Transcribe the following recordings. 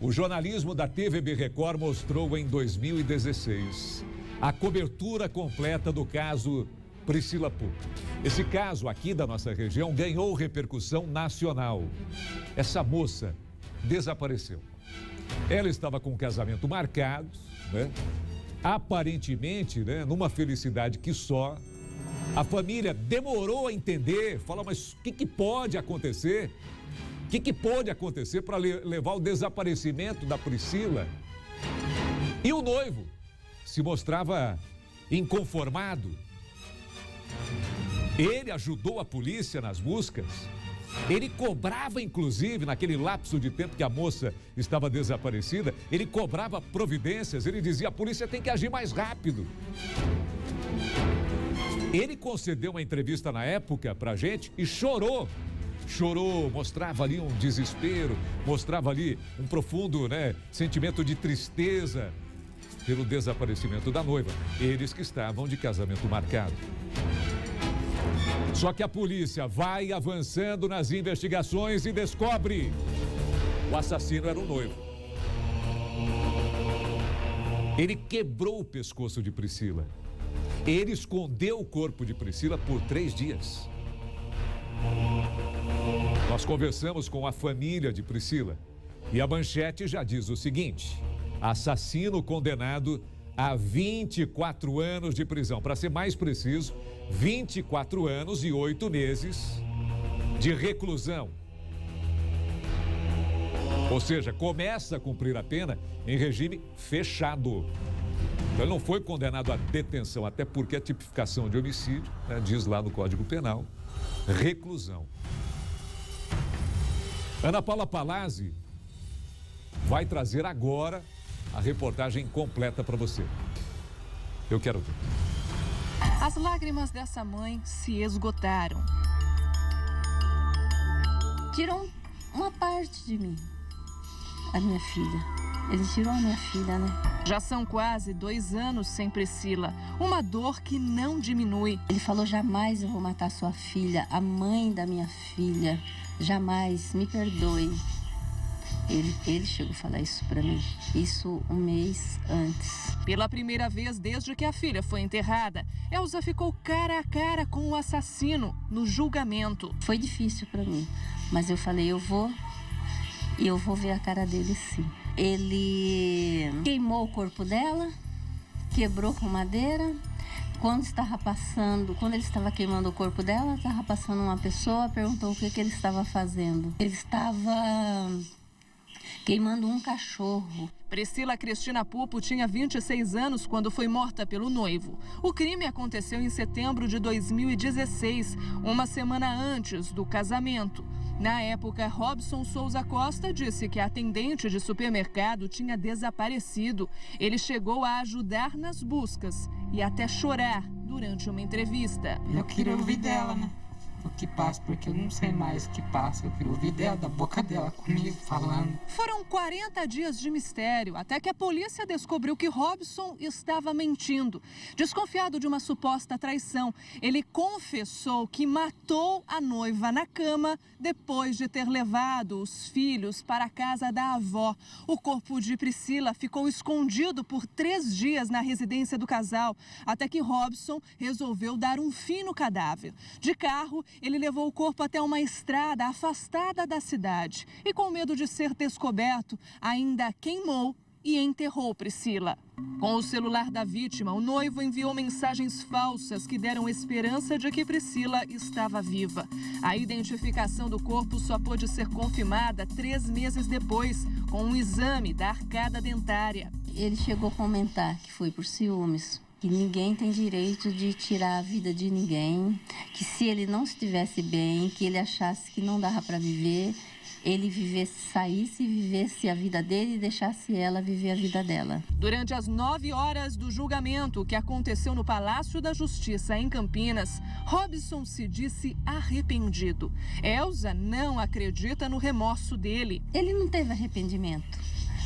O jornalismo da TVB Record mostrou em 2016 a cobertura completa do caso Priscila Pupo. Esse caso aqui da nossa região ganhou repercussão nacional. Essa moça desapareceu. Ela estava com um casamento marcado, né? Aparentemente, né, numa felicidade que só. A família demorou a entender, falou, mas o que pode acontecer? O que pode acontecer para levar o desaparecimento da Priscila? E o noivo se mostrava inconformado. Ele ajudou a polícia nas buscas. Ele cobrava, inclusive, naquele lapso de tempo que a moça estava desaparecida, ele cobrava providências, ele dizia, a polícia tem que agir mais rápido. Ele concedeu uma entrevista na época pra gente e chorou. Chorou, mostrava ali um desespero, mostrava ali um profundo, né, sentimento de tristeza pelo desaparecimento da noiva. Eles que estavam de casamento marcado. Só que a polícia vai avançando nas investigações e descobre: o assassino era o noivo. Ele quebrou o pescoço de Priscila. Ele escondeu o corpo de Priscila por 3 dias. Nós conversamos com a família de Priscila e a manchete já diz o seguinte: assassino condenado a 24 anos de prisão. Para ser mais preciso, 24 anos e 8 meses de reclusão. Ou seja, começa a cumprir a pena em regime fechado. Então, ele não foi condenado à detenção, até porque a tipificação de homicídio, né, diz lá no Código Penal, reclusão. Ana Paula Palazzi vai trazer agora a reportagem completa para você. Eu quero ver. As lágrimas dessa mãe se esgotaram. Tiram uma parte de mim, a minha filha. Eles tiram a minha filha, né? Já são quase 2 anos sem Priscila. Uma dor que não diminui. Ele falou, jamais eu vou matar sua filha, a mãe da minha filha. Jamais, me perdoe. Ele chegou a falar isso pra mim, isso um mês antes. Pela primeira vez desde que a filha foi enterrada, Elza ficou cara a cara com o assassino no julgamento. Foi difícil pra mim, mas eu falei, eu vou ver a cara dele sim. Ele queimou o corpo dela, quebrou com madeira. Quando ele estava queimando o corpo dela, estava passando uma pessoa, perguntou o que ele estava fazendo. Ele estava queimando um cachorro. Priscila Cristina Pupo tinha 26 anos quando foi morta pelo noivo. O crime aconteceu em setembro de 2016, uma semana antes do casamento. Na época, Robson Souza Costa disse que a atendente de supermercado tinha desaparecido. Ele chegou a ajudar nas buscas e até chorar durante uma entrevista. Eu queria ouvir dela, né? O que passa, porque eu não sei mais o que passa. Eu queria ouvir dela, da boca dela comigo, falando. Foram 40 dias de mistério, até que a polícia descobriu que Robson estava mentindo. Desconfiado de uma suposta traição, ele confessou que matou a noiva na cama depois de ter levado os filhos para a casa da avó. O corpo de Priscila ficou escondido por 3 dias na residência do casal, até que Robson resolveu dar um fim no cadáver. De carro, ele levou o corpo até uma estrada afastada da cidade e, com medo de ser descoberto, ainda queimou e enterrou Priscila. Com o celular da vítima, o noivo enviou mensagens falsas que deram esperança de que Priscila estava viva. A identificação do corpo só pôde ser confirmada 3 meses depois, com um exame da arcada dentária. Ele chegou a comentar que foi por ciúmes, que ninguém tem direito de tirar a vida de ninguém, que se ele não estivesse bem, que ele achasse que não dava para viver, ele saísse e vivesse a vida dele e deixasse ela viver a vida dela. Durante as 9 horas do julgamento que aconteceu no Palácio da Justiça em Campinas, Robson se disse arrependido. Elza não acredita no remorso dele. Ele não teve arrependimento.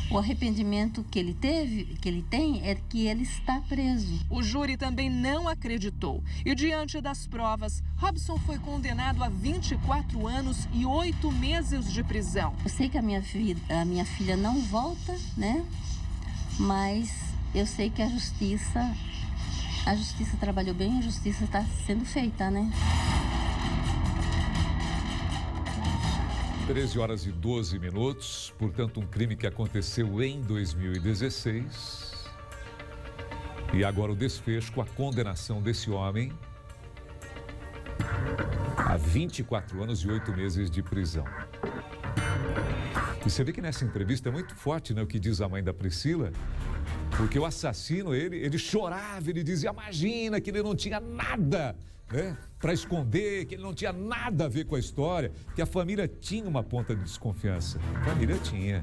O arrependimento que ele tem é que ele está preso. O júri também não acreditou. E diante das provas, Robson foi condenado a 24 anos e 8 meses de prisão. Eu sei que a minha filha não volta, né? Mas eu sei que a justiça trabalhou bem, a justiça está sendo feita, né? 13 horas e 12 minutos, portanto, um crime que aconteceu em 2016. E agora o desfecho com a condenação desse homem a 24 anos e 8 meses de prisão. E você vê que nessa entrevista é muito forte, né, o que diz a mãe da Priscila, porque o assassino, ele chorava, ele dizia, imagina que ele não tinha nada, né, para esconder, que ele não tinha nada a ver com a história, que a família tinha uma ponta de desconfiança. A família tinha.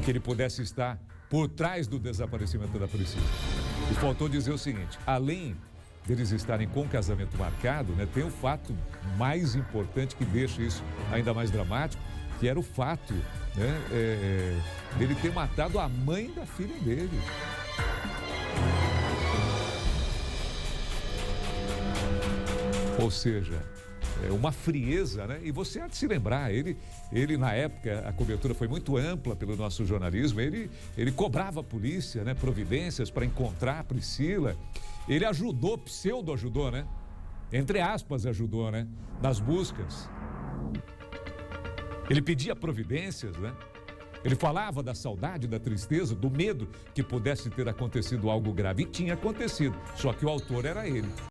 Que ele pudesse estar por trás do desaparecimento da Priscila. E faltou dizer o seguinte, além deles estarem com o casamento marcado, né, tem o fato mais importante que deixa isso ainda mais dramático, que era o fato, né, dele ter matado a mãe da filha dele. Ou seja, uma frieza, né? E você há de se lembrar, ele na época, a cobertura foi muito ampla pelo nosso jornalismo, ele cobrava a polícia, né, providências para encontrar a Priscila. Ele ajudou, pseudo-ajudou, né? Entre aspas, ajudou, né? Nas buscas. Ele pedia providências, né? Ele falava da saudade, da tristeza, do medo que pudesse ter acontecido algo grave. E tinha acontecido, só que o autor era ele.